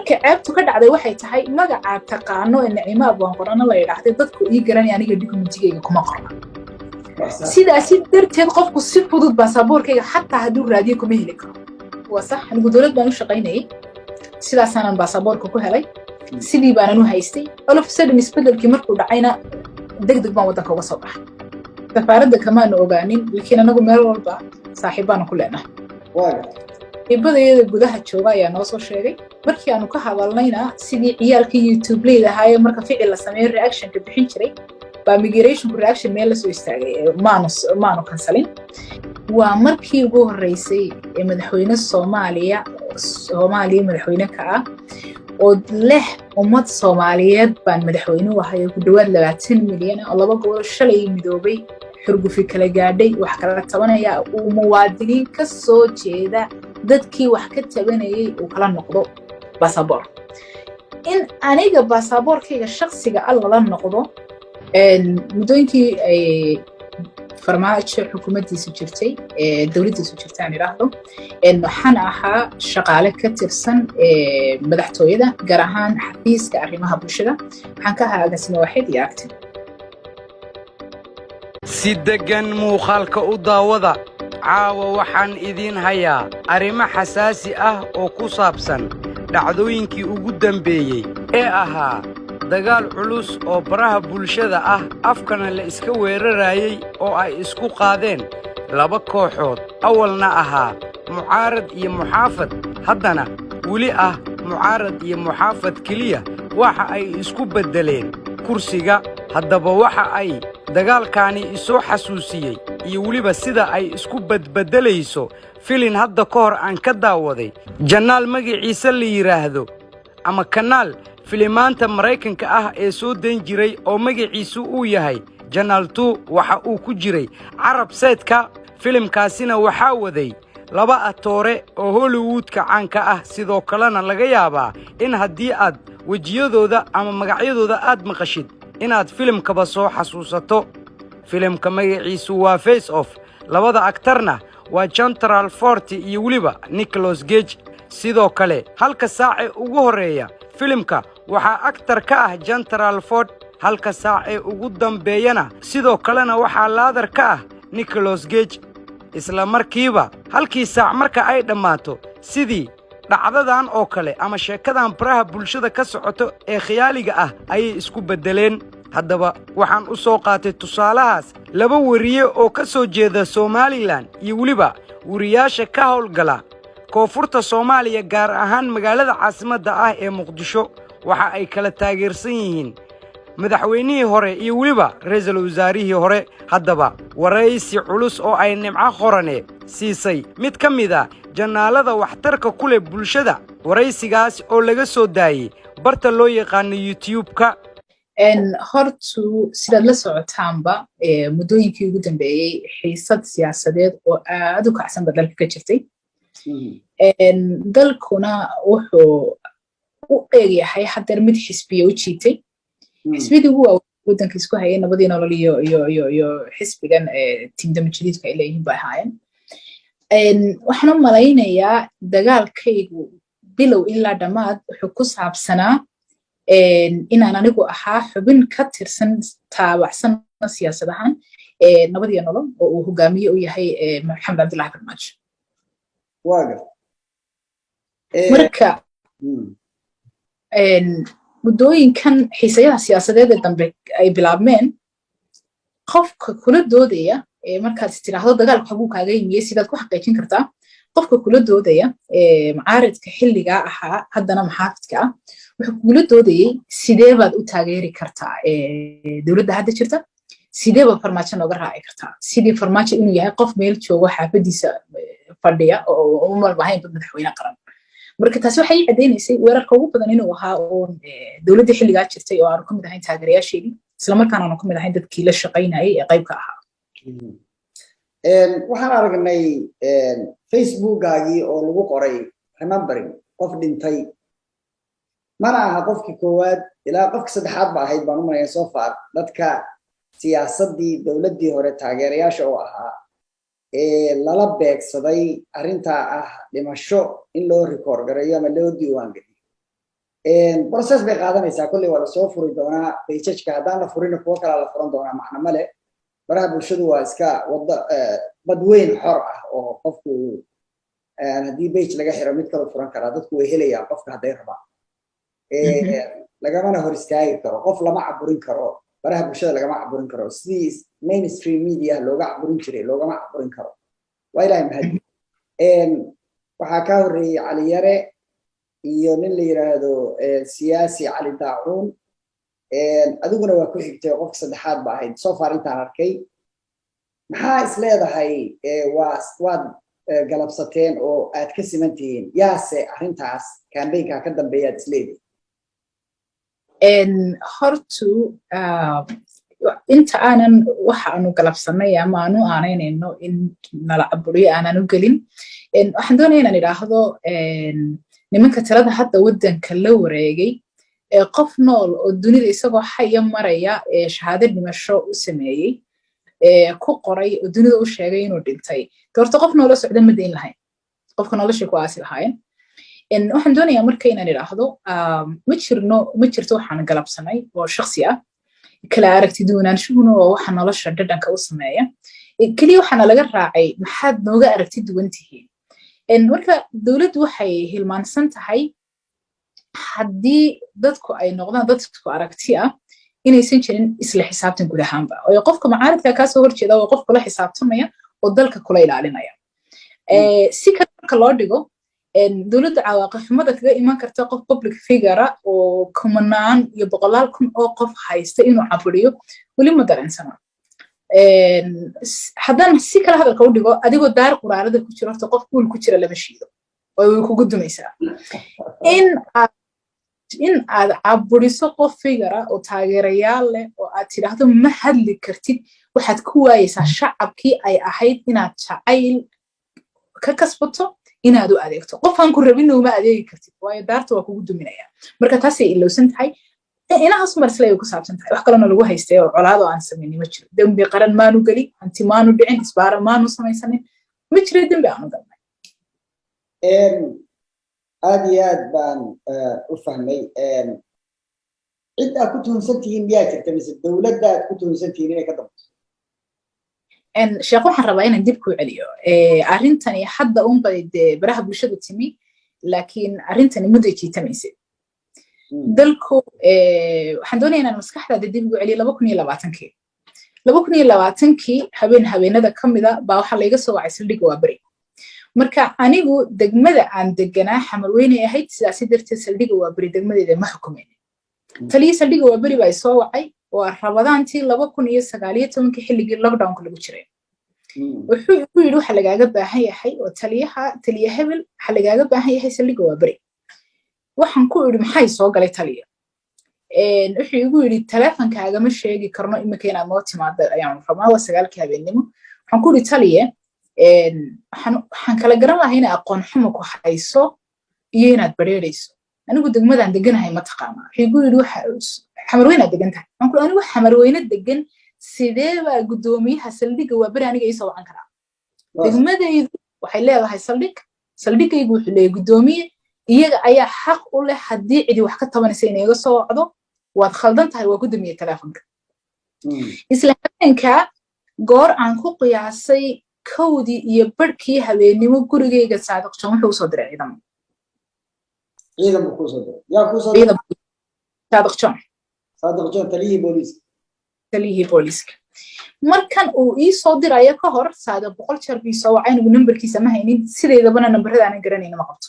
halka ceebtu ka dhacday waxay tahay magaca taqaano ee Naciima Abwaan qorana la yiraahdo dadku ii garanay aniga documentigeyga kuma qorna sidaas darteed qofku si fudud baasaboorkayga xataa haduu raadiyo kuma heli karo waa sax anigu dawlad baan u shaqaynayay sidaas aanan baasaboorka ku helay sidii baan u haystay all of a sudden isbedelkii markuu dhacayna degdeg baan wadanka uga soo baxay safaaradda kama ogaanin laakiin anagu meel walba saaxiibaan ku leenahay ibadayada gudaha jooga ayaa noo soo sheegay markii aanu ka hadalnayna sidii ciyaalka YouTube leedahay marka ficil la sameeyo reaction ka bixin jiray ba migration reaction meel la soo istaagay maanu kansalin waa markii ugu horeysay ee madaxweyne Soomaaliya madaxweyne ka ah oo leh ummad Soomaaliyeed baan madaxweyne u ahay ku dhawaad 20 milyan oo laba gobol shalay midoobay xurgufi kala gaadhay wax kala tabanaya uu muwaadiniin ka soo jeeda dadkii wax ka tabanayay uu kala noqdo baasaboor in aniga baasaboorkayga shakhsiga la noqdo mudooyinkii ay farmaajo xukuumaddiisa jirtay dawladdiisa jirtaan iraahdo waxaan ahaa shaqaale ka tirsan madaxtooyada gaar ahaan xafiiska arrimaha bulshada waxaan ka ahaa agaasimo waaxid iyo active si degan muuqaalka u daawada caawa waxaan idin hayaa arrimo xasaasi ah oo ku saabsan dhacdooyinkii ugu dambeeyay ee ahaa dagaal culus oo baraha bulshada ah afkana la iska weerarayay oo ay isku qaadeen laba kooxood awalna ahaa mucaarad iyo muxaafad haddana weli ah mucaarad iyo muxaafad keliya waxa ay isku beddeleen kursiga haddaba waxa ay dagaalkaani isoo xasuusiyey iyo weliba sida ay isku badbedelayso filin hadda ka hor aan ka daawaday janaal magaciisa la yiraahdo ama kanaal filimaanta Mareykanka ah ee soo dan jiray oo magaciisu uu yahay Janaal 2 waxa uu ku jiray Arab Saidka filimkaasina waxa waday laba atoore oo Hollywoodka caanka ah sidoo kalena laga yaabaa in haddii aad wajiyadooda ama magacyadooda aad maqashid inaad filimkaba soo xasuusato filimka magaciisu waa Face Off labada aktarna waa John Travolta iyo waliba Nicolas Cage sidoo kale halka saace ugu horeeya filimka waxa aktar ka ah John Travolta halka saace ugu dambeeyana sidoo kalena waxa laadar ka ah Nicolas Cage isla markiiba halkii saac marka ay dhamaato sidii dhacdadan oo kale ama sheekadan baraha bulshada ka socoto ee khiyaaliga ah ay isku bedeleen haddaba waxaan u soo qaatay tusaalahaas laba wariye oo ka soo jeeda Somaliland iyo waliba wariyaasha ka howlgala koonfurta Soomaaliya gaar ahaan magaalada caasimadda ah ee Muqdisho waxa ay kala taageersan yihiin madaxweynihii hore iyo waliba ra'iisul wasaarihii hore haddaba waraysi culus oo ay nimco qorane siisay mid ka mid ah janaalada waxtarka ku leh bulshada waraysigaas oo laga soo daayay barta loo yaqaan YouTube-ka hortu sida la socotaanba mudooyinkii ugu dambeeyay xiisad siyaasadeed oo aad u kacsan dalka ka jirtay dalkuna wuxuu u eegyahay haddana mid xisbiyo u jiitay xisbidii ugu wadanka isku hayay nabadii nolol iyo xisbigan tiimdama jadiidka ay leeyihiin bay ahaayeen waxaan u malaynayaa dagaalkaygu bilow ilaa dhammaad wuxuu ku saabsanaa inaan anigu ahaa xubin ka tirsan taabacsan siyaasad ahaan nabadii nolol oo uu hogaamiye u yahay Maxamed Cabdullaahi Farmaajo marka mudooyinkan xiisadaha siyaasadeed ee dambe ay bilaabmeen qofka kula doodaya markaad istiraahdo dagaalku xaguu kaaga yimiyay sidaad ku xaqiijin kartaa qofka kula doodaya mucaaradka xilliga ahaa haddana maxaafidka ah wuxuu kula doodayay sidee baad u taageeri kartaa dawladda hadda jirta sidee baad farmaajo nooga raaci kartaa sidii farmaajo inuu yahay qof meel joogo xaafadiisa fadhiya oo u malbahayn madaxweyne qaran marka taasi waxay cadeynaysaa weerarka ugu badan inuu ahaa oo dawladda xilliga jirtay oo aanu ka mid ahayn taageerayaasheedii isla markaana aanu ka mid ahayn dadkii la shaqaynayay ee qaybka ahaa waxaan aragnay Facebook-gaagii oo lagu qoray remembering qof dhintay mana aha qofkii koowaad ilaa qofkii saddexaad ba ahayd baan u maleeyaa soo far dadka siyaasaddii dawladdii hore taageerayaasha oo ahaa lala beegsaday arrinta ah dhimasho in loo record gareeyo ama loo diiwaan geliyo process bay qaadanaysaa kulli waa la soo furi doonaa page-ka haddaan la furina kuwa kale la furan doonaa macna male baraha bulshadu waa iska wada badweyn xor ah oo qofku haddii page laga xiro mid kale furan karaa dadku way helayaan qofka hadday rabaan lagamana hor istaagi karo qof lama caburin karo baraha bulshada lagama caburin karo sidii mainstream media looga caburin jiray loogama caburin karo waa ilaahay mahadi waxaa ka horreeyey cali yare iyo nin la yiraahdo siyaasi cali daacuun adiguna waa ku xigtay qofka saddexaad ba ahayd soo far intaan arkay maxaa is leedahay waad galabsateen oo aad ka simantihiin yaase arrintaas campaignka ka dambeeyaad is leedahay hortu inta aanan waxa aanu galabsanay ama aanu aanaynayno in nala caburiyo aanan u gelin waxaan doonaya inaan idhaahdo nimanka talada hadda waddanka la wareegay qof nool oo dunida isagoo xaya maraya shahaado dhimasho u sameeyey ku qoray oo dunida u sheegay inuu dhintay horta qof noola socda ma dayn lahayn qofka nolosha ku aasi lahayn waxaan doonayaa marka inaan idhaahdo ma jirto waxaan galabsanay oo shakhsi ah kala aragti duwanaanshuhuna oo waxa nolosha dhadhanka u sameeya keliya waxaana laga raacay maxaad nooga aragti duwan tihiin marka dowladdu waxay hilmaansan tahay haddii dadku ay noqdaan dadku aragti ah inaysan jirin isla xisaabtan guud ahaanba oo qofka macaaridka kaa soo horjeeda oo qof kula xisaabtamaya oo dalka kula ilaalinaya si kale marka loo dhigo dowladda cawaaqib xumada kaga iman karta qof public figure oo kumanaan iyo boqolaal kun oo qof haysta inuu caburiyo weli ma dareensana haddaan si kale hadalka u dhigo adigoo daar quraarada ku jiro horta qof guul ku jira lama shiido oo way kugu dumaysaa in aad caburiso qof figure oo taageerayaal leh oo aad tidhaahdo ma hadli kartid waxaad ku waayeysaa shacabkii ay ahayd inaad jacayl ka kasbato inaad u adeegto qofaan ku rabin uma adeegi kartid waayo daarta waa kugu duminaya marka taasay ilowsan tahay inahaas marsle ay ku saabsan tahay wax kalena lagu haystay oo colaado aan samaynin ma jiro dembi qaran maanu gelin hanti maanu dhicin isbaara maanu samaysanin ma jiro dembi aanu galnay aad iyo aad baan u fahmay cid aad ku tuhunsan tihiin miyaa jirta mise dowladda aad ku tuhunsan tihiin inay ka dambayso sheekh waxaan rabaa inaan dib ku celiyo arrintani hadda unbay dee baraha bulshada timi laakiin arrintani mudday jiitamaysay dalku waxaan doonaya inaan maskaxdaada dib ugu celiyo 2020kii habeenada ka mida baa waxaa layga soo wacay saldhigga waa beri marka anigu degmada aan deganaa xamarweynay ahayd sidaasi darteed saldhigga waa beri degmadeeda ma xukumaynin taliya saldhigga waa beri baa soo wacay waa rabadaantii 2019 xilligii lockdownka lagu jiray wuxuu igu yidhi waxa lagaaga baahan yahay oo taliya hebel waxa lagaaga baahan yahay saldhigga waa beri waxaan ku idhi maxay soo galay taliya wuxuu igu yidhi taleefankaaga ma sheegi karno imika inaad noo timaado ayaan rabnaa waa 9 habeenimo waxaan ku idhi taliya waxaan kala garan lahaa inay aqoon xumo ku hayso iyo inaad bareerayso anigu degmadaan deganahay ma taqaanaa wuxuu igu yidhi xamarweynaad degan tahay waxaan ku anigu xamarweyne degan sidee baa guddoomiyaha saldhigga waa beri aniga ii soo wacan karaa degmadaydu waxay leedahay saldhiggaygu wuxuu leeyahay guddoomiye iyaga ayaa xaq u leh haddii cidi wax ka tabanaysa inay iga soo wacdo waad khaldan tahay waa guddoomiye teleefonka isla habeenkaa goor aan ku qiyaasay kowdii iyo barhkii habeenimo gurigayga saadiqjon wuxuu usoo diray ciidamo saadiqjon taliyihii booliiska markan uu ii soo dirayo ka hor saadiq 100 jeer bii soo wacay anigu nambarkiisa ma haynin sideedabana nambarada aanan garanayna ma qabto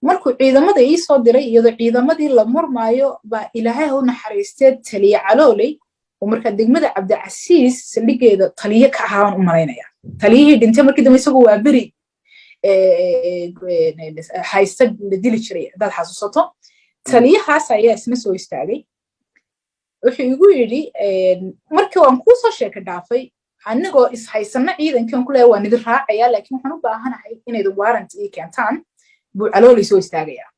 markuu ciidamada ii soo diray iyadoo ciidamadii la murmaayo baa ilaahay u naxariistee taliye calooley oo markaa degmada cabdicasiis saldhigeeda taliye ka ahaan u malaynaya taliyihii dhintay markii dambe isagoo waa beri haysta la dili jiray haddaad xasuusato taliyahaas ayaa isna soo istaagay wuxuu igu yidhi markii waan kuu soo sheeka dhaafay anigoo ishaysana ciidankii aan ku leeyahay waan idin raacayaa laakiin waxaan u baahanahay inayd warrant ii keentaan buu calooli soo istaagayaa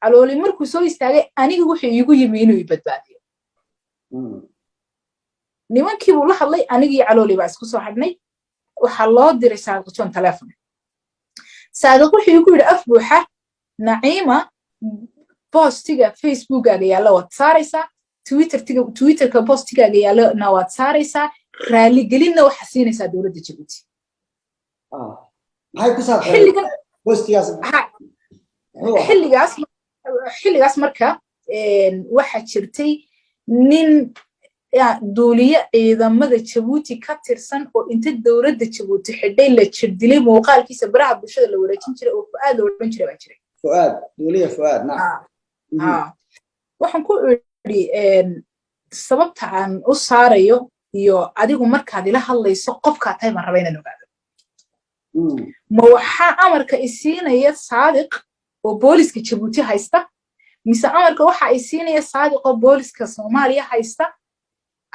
calooli markuu soo istaagay aniga wuxuu iigu yimi inuu i badbaadiyo nimankii buu la hadlay anigii calooli baa isku soo hadhnay waxaa loo diray saadiqjon teleefon saadiq wuxuu igu yidhi af buuxa naciima postiga facebookaga yaalla waad saaraysaa twitterka postigaaga yaallana waad saaraysaa raaligelinna waxaa siinaysaa dowladda Djibouti maxay ku saabsan xilligan postigaas xilligaas marka waxaa jirtay nin duuliye ciidamada Djibouti ka tirsan oo inta dowladda Djibouti xidhay la jirdilay muuqaalkiisa baraha bulshada la wareejin jiray oo Fuaad loo oran jiray baa jiray duuliye Fuaad waxaan ku iri sababta aan u saarayo iyo adigu markaad ila hadlayso qofka tahay ma raba inaan ogaado ma waxa amarka isiinaya Saadiq oo booliska Djibouti haysta mise amarka waxa isiinaya Saadiq oo booliska Soomaaliya haysta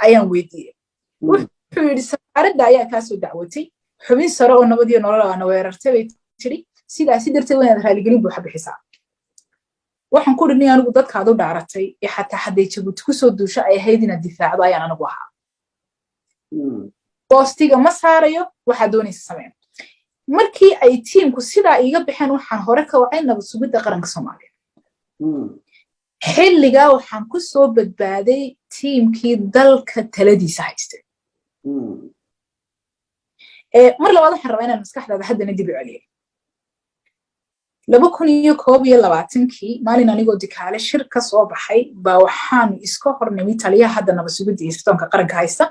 ayaan weydiiyay wuxuu yiri safaaradda ayaa ka soo dacwatay xubin sare oo nabad iyo nolol aan weerartay bay tiri sidaas darteed waan raaligelin buu xabixisaa waxaan ku dhigay anigu dadkaadu dhaaratay ee xataa haday Djibouti ku soo duusho ay ahayd inaad difaacdo ayaan anigu ahaa postiga ma saarayo waxa doonaysa sameyn markii ay teamku sidaa iga bixeen waxaan hore ka wacay nabad sugidda qaranka Soomaaliya xilliga waxaan ku soo badbaaday teamkii dalka taladiisa haystay mar labaad waxaan rabaa inaan maskaxdaada haddana dib u celiyo 2021 maalin anigoo dikaale shir ka soo baxay baa waxaan iska hornimi taliyaha hadda nabad sugidda iyo sirdoonka qaranka haysta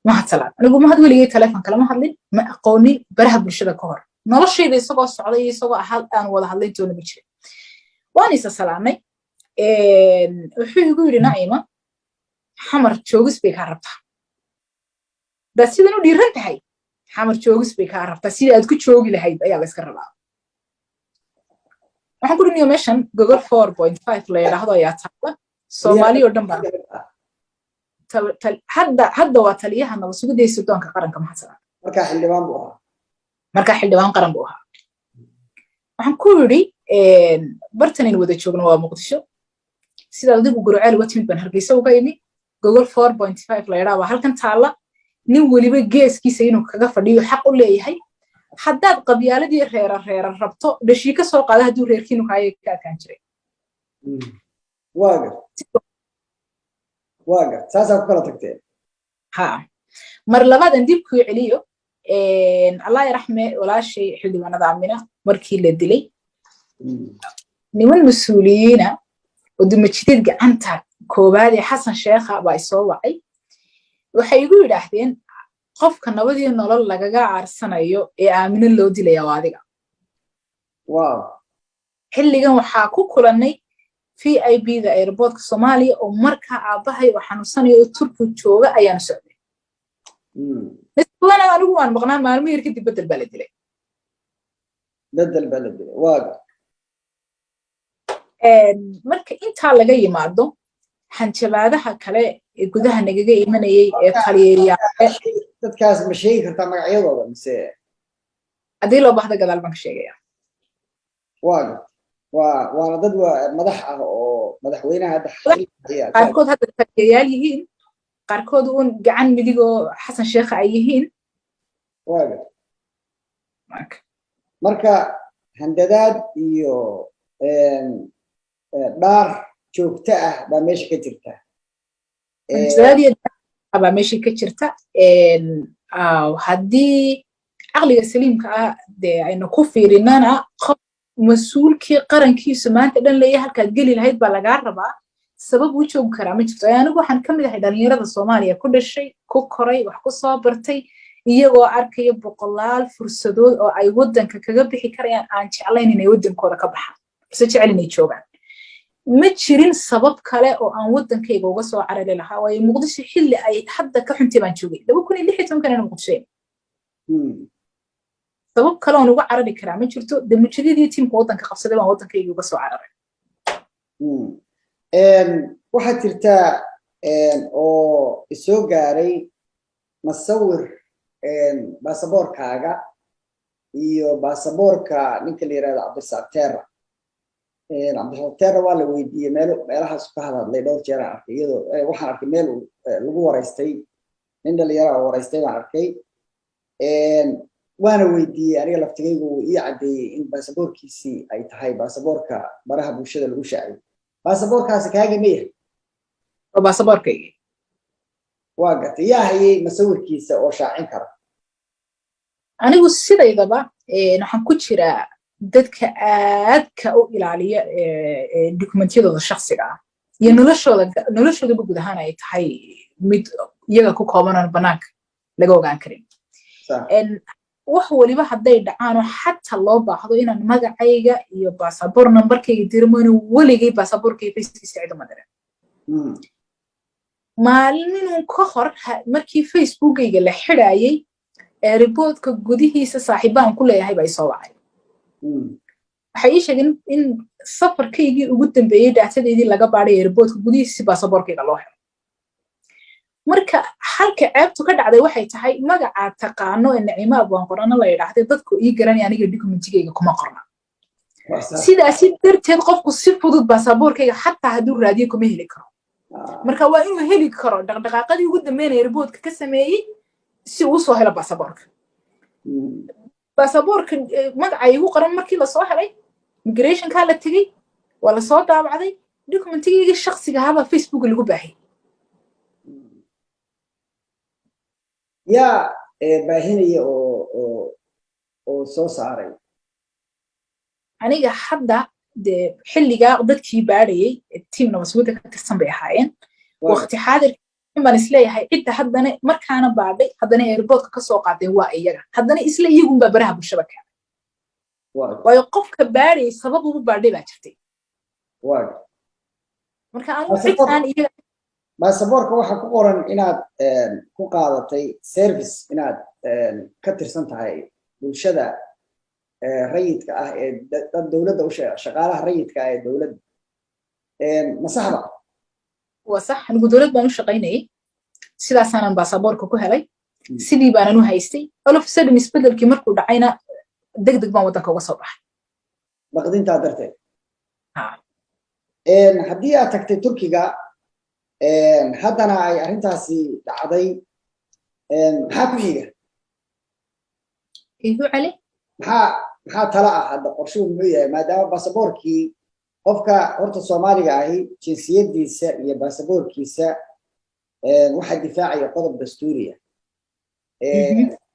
mahadsalaan anigu mahad weligay telefoon kala ma hadlin ma aqoonin baraha bulshada ka hor noloshayda isagoo socday iyo isagoo aan wada hadlay toona ma jirin waan isa salaanay wuxuu igu yiri Naima xamar joogis bay ka rabtaa bas sidan u dhiiran tahay xamar joogis bay ka rabtaa sida aad ku joogi lahayd ayaa la iska rabaa waxaan ku dhigay meeshan Google 4.5 la yiraahdo ayaa taala Soomaaliya oo dhan baa hadda waa taliyaha nabad sugidda iyo sirdoonka qaranka mahadsalaan marka xildhibaan qaran buu ahaa waxaan ku yiri bartanin wada joogno waa Muqdisho sida adigu gurceel watimid ban Hargeysa uga yimi Google 4.5 la yiraahdo halkan taala nin waliba geeskiisa inuu kaga fadhiyo xaq u leeyahay haddaad qabyaaladii reerar rabto dhashii ka soo qaada haduu reerkiinu kaayay ka kaan jiray waaga saasa ku kala tagteen mar labaad dib ku celiyo Allah yarxame walaashay xildhibaanada Amina markii la dilay niman mas'uuliyiina oo dumajidid gacanta koobaad ee Xasan Sheekh baa soo wacay waxay igu yiraahdeen qofka nabad iyo nolol lagaga aarsanayo ee Amina loo dilay adiga xilligan waxaa ku kulanay VIP-da airportka Soomaaliya oo marka aabahay waxaan usanayo Turku jooga ayaan socday مثلاً أنا أقول أنا بقناه ما أرمي يركض بدل بلد لي واقع marka inta laga yimaado hanjabaadaha kale ee gudaha nagaga imanayay ee taliyeeyaa dadkaas ma sheegi kartaa magacyadooda mise adii loo baahdo gadaal baan ka sheegaya waa dad madax ah oo madaxweynaha hadda qaarkood hadda taliyeyaal yihiin qaarkood uun gacan midig oo Xasan Sheekh ay yihiin marka handadaad iyo dhaar joogto ah baa meesha ka jirta haddii caqliga saliimka ah dee aynu ku fiirinana qof mas-uulkii qarankiisu maanta dhan leeyahay halkaad geli lahayd baa lagaa rabaa sabab u joogi karaa ma jirto anigu waxaan ka mid ahay dhalinyarada Soomaaliya ku dhashay ku koray wax ku soo bartay iyagoo arkaya boqolaal fursadood oo ay wadanka kaga bixi karayaan aan jeclayn inay wadankooda ka baxaan bas jecel inay joogaan ma jirin sabab kale oo aan wadankayga uga soo carari lahaa waayo Muqdisho xilli ay hadda ka xuntay baan joogay 2016 kana Muqdisho sabab kale oo uga carari karaa ma jirto damajidii tiimka wadanka qabsaday baan wadankayga uga soo cararay waxaa jirta oo isoo gaaray masawir baasaboorkaaga iyo baasaboorka ninka la yiraahdo Cabdirasaaq Terra waa la weydiiyey meelahaas ka hadlay dhowr jeer aan arkay iyadoo waxaan arkay meel lagu wareystay nin dhalinyaro ah wareystay baan arkay وانا ويدي aniga laftigaygu uu ii cadeeyay in baasaboorkiisii ay tahay baasaboorka baraha bulshada lagu shaacay baasaboorkaasi kaaga meeyahay oo baasaboorkayga waa gatay yaa hayay masawirkiisa oo shaacin kara anigu sidaydaba waxaan ku jiraa dadka aadka u ilaaliya dokumentiyadooda shakhsiga ah iyo noloshooda guud ahaan ay tahay mid iyaga ku kooban banaanka laga ogaan karin wax waliba hadday dhacaan oo xataa loo baahdo inaan magacayga iyo baasaboor nambarkayga dirmoona weligay baasaboorkayga facebookiisa cid uma dirin maalin ka hor markii facebookayga la xidhaayay reportka gudihiisa saaxiibaan ku leeyahay baa soo wacay waxay ii sheegeen in safarkaygii ugu dambeeyay daatadeedii laga baadhay reportka gudihiisa baasaboorkayga loo helo marka halka ceebtu ka dhacday waxay tahay magaca taqaano ee Naciima Abwaan Qorana la yiraahdo dadku ii garanay aniga dokumentigayga kuma qorna sidaas darteed qofku si fudud baasaboorkayga xataa haduu raadiyo kuma heli karo marka waa inuu heli karo dhaqdhaqaaqadii ugu dambeeyay reportka ka sameeyay si uu soo helo baasaboorka magacay ugu qoran markii la soo helay immigration ka la tagay wala soo daabacday dokumentigayga shakhsiga haba Facebook lagu baahay يا باهنية أو صاري. أنا حدا حلقة ضدكي باري التيم نمسوده كترسم بيحاين وقت حاضر ما نسلي هاي إنت حدنا مركانا بعدي حدنا يربط كسوق عدي واقعية حدنا إسلي يجون ببرها بالشبكة ويقف كباري سببه بعدي باتشتي. مركانا فكان baasaboorka waxa ku qoran inaad ku qaadatay service inaad ka tirsan tahay bulshada rayidka ah ee dawladda u shaqaalaha rayidka ah ee dawladda masaxba waa sax anigu dawlad baan u shaqaynay sidaas aanan baasaboorka ku helay sidii baan u haystay all of a sudden isbedelkii markuu dhacayna degdeg baan wadanka uga soo baxay baqdintaa darteed haddii aad tagtay turkiga haddana ay arrintaasi dhacday maxaa ku xiga igu cali maxaa tala ah hadda qorshuhu muxuu yahay maadaama baasaboorkii qofka horta Soomaaliga ahi jinsiyadiisa iyo baasaboorkiisa waxa difaacaya qodob dastuuriya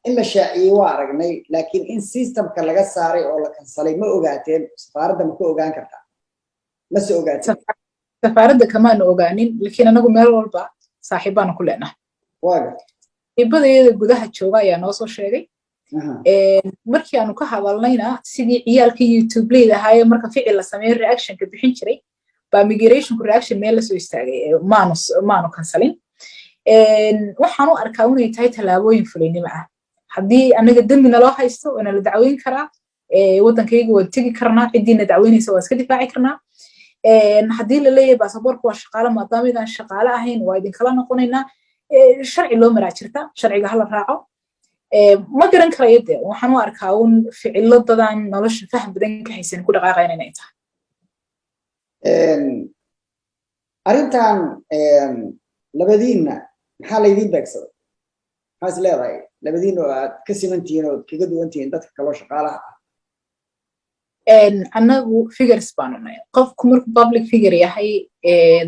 in la shaaciyay waa aragnay laakiin in systemka laga saaray oo la kansalay ma ogaateen safaaradda ma ku ogaan kartaa ma soo ogaateen safaaradda kama ogaanin laakiin anagu meel walba saaxiibana ku leenahay waaga ibadayada gudaha jooga ayaa noo soo sheegay markii aanu ka hadalnayna sidii ciyaalka YouTube leedahay marka ficil la sameeyo reaction ka bixin jiray ba migration reaction meel la soo istaagay maanu kansalin waxaan u arkaa inay tahay talaabooyin fulinimo ah haddii anaga dambina loo haysto oo la dacweyn karaa wadankayga waa tagi karnaa cidiina dacweynaysa waa iska difaaci karnaa haddii la leeyahay baasaboorku waa shaqaale maadaama idaan shaqaale ahayn waa idinkala noqonaynaa sharci loo maraa jirta sharciga hala raaco ma garan karayo dee waxaan u arkaa un ficilo dadaan nolosha faham badan ka haysan ku dhaqaaqayna inay tahay arrintan labadiinna maxaa laydiin beegsaday maxaa is leedahay labadiinna oo aad ka simantihiin oo kaga duwan tihiin dadka kaloo shaqaalaha ah anagu figures baanu nahay qofku markuu public figure yahay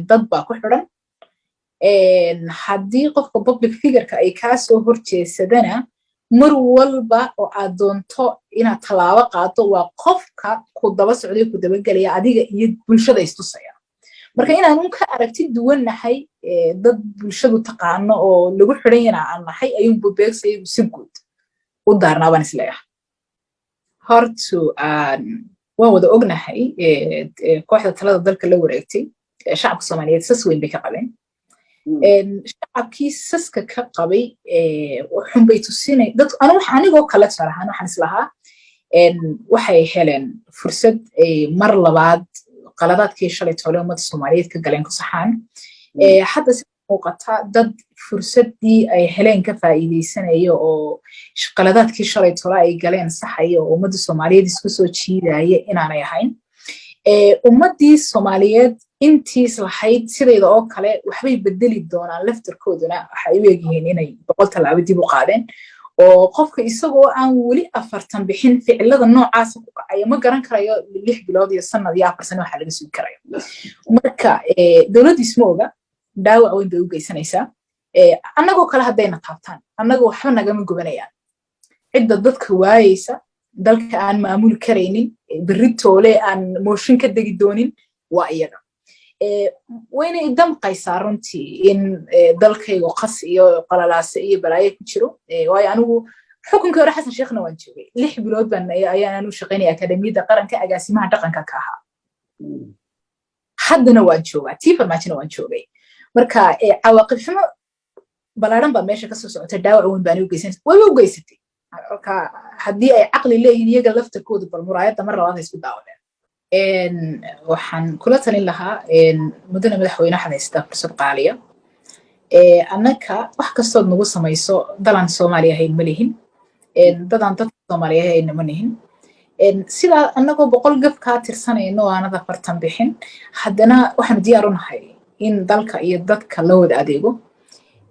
dad baa ku xidhan haddii qofka public figureka ay kaa soo horjeesadana mar walba oo aad doonto inaad tallaabo qaado waa qofka ku daba socday ku dabagelaya adiga iyo bulshada istusaya marka inaan un ka aragti duwannahay dad bulshadu taqaano oo lagu xidhan yana aan nahay ayuun bubeegsay si guud u daarnaa baan isleeyahay hortu waan wada ognahay kooxda talada dalka la wareegtay shacabka Soomaaliyeed sas weyn bay ka qabeen shacabkii saska ka qabay wuxuun bay tusinay dad anigoo kale sharaxan waxaan islahaa waxay heleen fursad mar labaad qaladaadkii shalay toole ummadda Soomaaliyeed ka galeen ku saxaan hadda si muuqata dad fursadii ay heleen ka faa'iideysanayo oo qaladaadkii shalay toole ay galeen saxayo oo ummadda Soomaaliyeed isku soo jiidaya inaanay ahayn ummaddii Soomaaliyeed intiis lahayd sidayda oo kale waxbay bedeli doonaan laftarkooduna waxay u egyihiin inay 100 tallaabo dib u qaadeen oo qofka isagoo aan weli 40 bixin ficilada noocaas ku kacaya ma garan karayo 6 bilood iyo sanad iyo 4 sano waxa laga sugi karayo marka dawladdu isma oga dhaawac weyn bay u geysanaysaa annagoo kale haddayna taabtaan annagoo waxba nagama gubanayaan cidda dadka waayeysa dalka aan maamul karaynin beritoole aan mooshin ka degi doonin waa iyaga wayna damqaysaa runtii in dalkaygu qas iyo qalalaase iyo balaayo ku jiro waayo anigu xukunkii hore xasan sheekhna waan joogay 6 bilood baan ayaan u shaqaynaya akademiyadda qaranka agaasimaha dhaqanka ka ahaa haddana waan joogaa tii farmaajina waan joogay marka cawaaqib xumo balaaran baa meesha kasoo socota dhaawac weyn baan u geysanaysa way u geysatay marka haddii ay caqli leeyihiin iyaga laftarkooda bal muraayadda mar labaad isku daawadeen waxaan kula talin lahaa mudane madaxweyne xadaysta fursad qaaliya annaka wax kastood nagu samayso dalan Soomaaliya ahayn ma lihin dadaan dadka Soomaaliya ahayn ma lihin sidaa annagoo 100 gab ka tirsanayno aanada 40 bixin haddana waxaan diyaar u nahay in dalka iyo dadka la wada adeego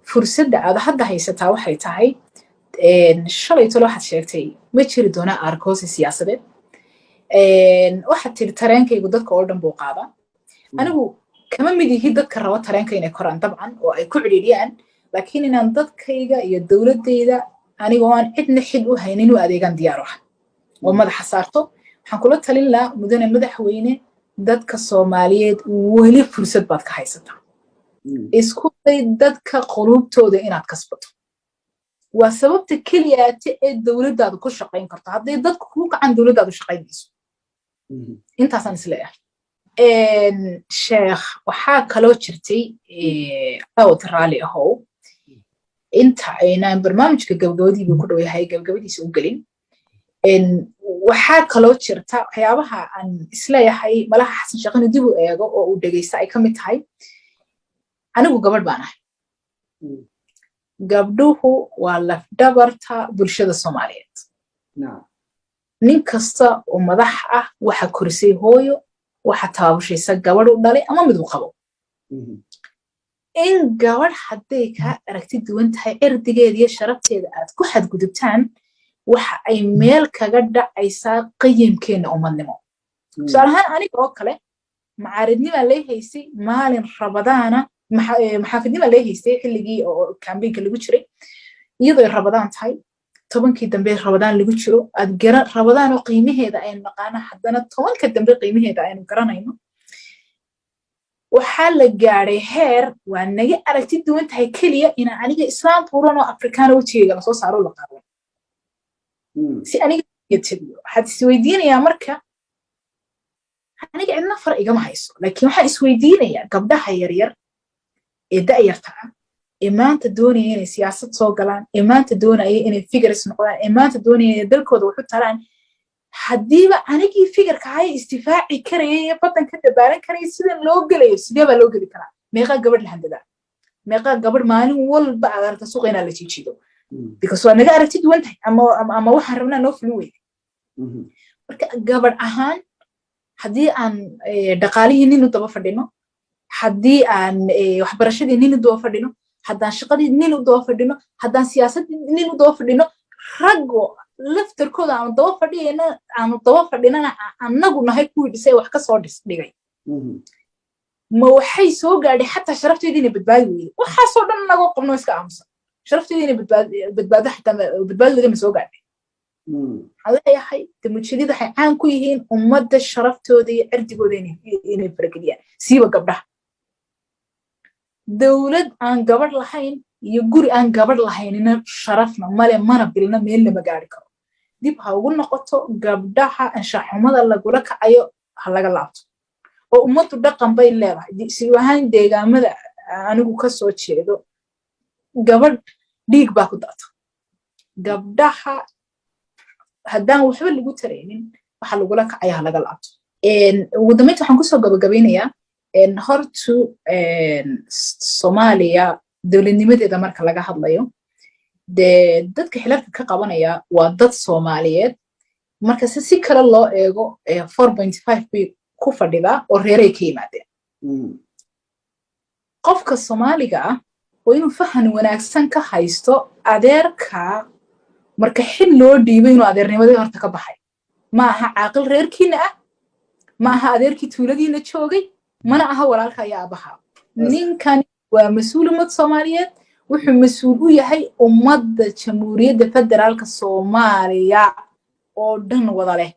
fursadda aad hadda haysataa waxay tahay shalay tolo waxaad sheegtay ma jiri doonaa argoosi siyaasadeed waxaad tiri tareenkaygu dadka oo dhan buu qaadaa anigu kama mid yihi dadka raba tareenka inay koraan dabcan oo ay ku cidhiidhiyaan laakiin inaan dadkayga iyo dowladdayda anigoo aan cidna xid u haynin u adeegaan diyaar ah oo madaxa saarto waxaan kula talin lahaa mudane madaxweyne dadka Soomaaliyeed weli fursad baad ka haysataa isku day dadka qulubtooda inaad kasbato waa sababta kaliya ee dawladdaadu ku shaqayn karto hadday dadku ku gacan dawladdaadu shaqaynayso intaasaan isleeyahay sheekh waxaa kaloo jirtay awad raali ahow inta aynaan barnaamijka gabagabadiiba ku dhow yahay gabagabadiisa u gelin waxaa kaloo jirta waxyaabaha aan isleeyahay malaha xasan sheekh inuu dib u eego oo uu dhegeysta ay ka mid tahay anigu gabadh baan ahay gabdhuhu waa lafdhabarta bulshada Soomaaliyeed nin kasta oo madax ah waxa korisay hooyo waxa taabashaysa gabadh u dhalay ama mid u qabo in gabadh hadday ka aragti duwan tahay erdigeeda iyo sharafteeda aad ku xadgudubtaan waxa ay meel kaga dhacaysaa qiyamkeena ummadnimo tusaalahaan aniga oo kale macaaridnima lay haysay maalin rabadaana maxaafidnima lay haystay xilligii oo campaignka lagu jiray iyadoo rabadaan tahay 10kii dambe rabadaan lagu jiro aad garan rabadaan oo qiimaheeda ay naqaana haddana 10ka dambe qiimaheeda aynu garanayno waxaa la gaaray heer waa naga aragti duwan tahay kaliya in aniga islaam furan oo afrikaan wajigayga la soo saaro la qaado si aniga yatiyo waxaad isweydiinayaa marka aniga cidna far igama hayso laakiin waxaan isweydiinayaa gabdhaha yaryar ee da'yarta ah ee maanta doonaya inay siyaasad soo galaan ee maanta doonaya inay figures noqdaan ee maanta doonaya inay dalkooda wax u taraan haddiiba anigii figurka haya istifaaci karaya ee badan ka dabaalan karaya sidan loo gelayo sidee baa loo geli karaa meeqa gabadh la handadaa meeqa gabadh maalin walba agarta suuqa inaa la jiijido because waa naga aragti duwan tahay ama waxaan rabnaa noo fulin weyne marka gabadh ahaan haddii aan dhaqaalihii nin u daba fadhino haddii aan waxbarashadii nin u daba fadhino haddaan shaqadii nin u daba fadhino haddaan siyaasadii nin u daba fadhino raggo laftarkooda aanu daba fadhinana annagu nahay kuwii dhisay wax ka soo dhigay ma waxay soo gaadhay xataa sharafteedii inay badbaadi weyday waxaasoo dhan nagoo qabno iska aamusan sharafteedii inay badbaado xataa badbaadi weyday ma soo gaadhay waxaan leeyahay damujadid waxay caan ku yihiin ummadda sharaftooda iyo cirdigooda inay farageliyaan siiba gabdhaha dawlad aan gabadh lahayn iyo guri aan gabadh lahaynina sharafna male mana bilna meel lama gaari karo dib ha ugu noqoto gabdhaha anshaxumada lagula kacayo ha laga laabto oo ummaddu dhaqan bay leedahay si ahaan deegaamada anigu ka soo jeedo gabadh dhiig baa ku daata gabdhaha haddaan waxba lagu taraynin waxa lagula kacaya ha laga laabto ugu dambeynta waxaan kusoo gabagabeynayaa hortu Soomaaliya dawladnimadeeda marka laga hadlayo dadka xilalka ka qabanaya waa dad Soomaaliyeed marka si kale loo eego 4.5 bay ku fadhida oo reeray ka yimaadeen qofka Soomaaliga ah waa inuu fahan wanaagsan ka haysto adeerka marka xil loo dhiibay inuu adeernimadii horta ka baxay ma aha caaqil reerkiina ah ma aha adeerkii tuuladiina joogay mana aha walaalka ayaa abaha ninkan waa mas'uul ummad Soomaaliyeed wuxuu mas'uul u yahay ummadda Jamhuuriyadda Federaalka Soomaaliya oo dhan wada leh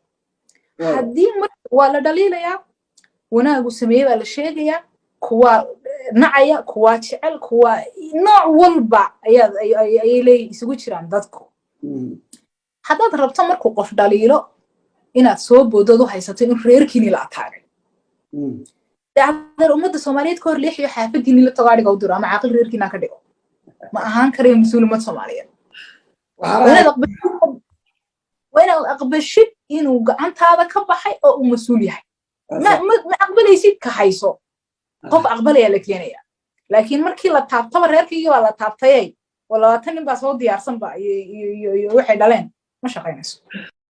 haddii waa la dhaliilayaa wanaagu sameeyay baa la sheegayaa kuwa nacaya kuwa jecel kuwa nooc walba ayay leeyihiin isugu jiraan dadku haddaad rabto markuu qof dhaliilo inaad soo boodado haysato in reerkiini la ataagay dacdar ummadda Soomaaliyeed ka hor leexiyo xaafadiini la tagaadhiga u diro ama caaqil reerkiina ka dhigo ma ahaan karayo mas'uul ummad Soomaaliyeed وأنا أقبشت إنه أنت هذا كبحي أو مسؤولية ما أقبليسيد كحيصو قف أقبلي لك يعني لكن مركي لا تعتبر هيك ولا تعتبر ولا تاني بس هو ديار سنبا يوحي دلين مش هقينس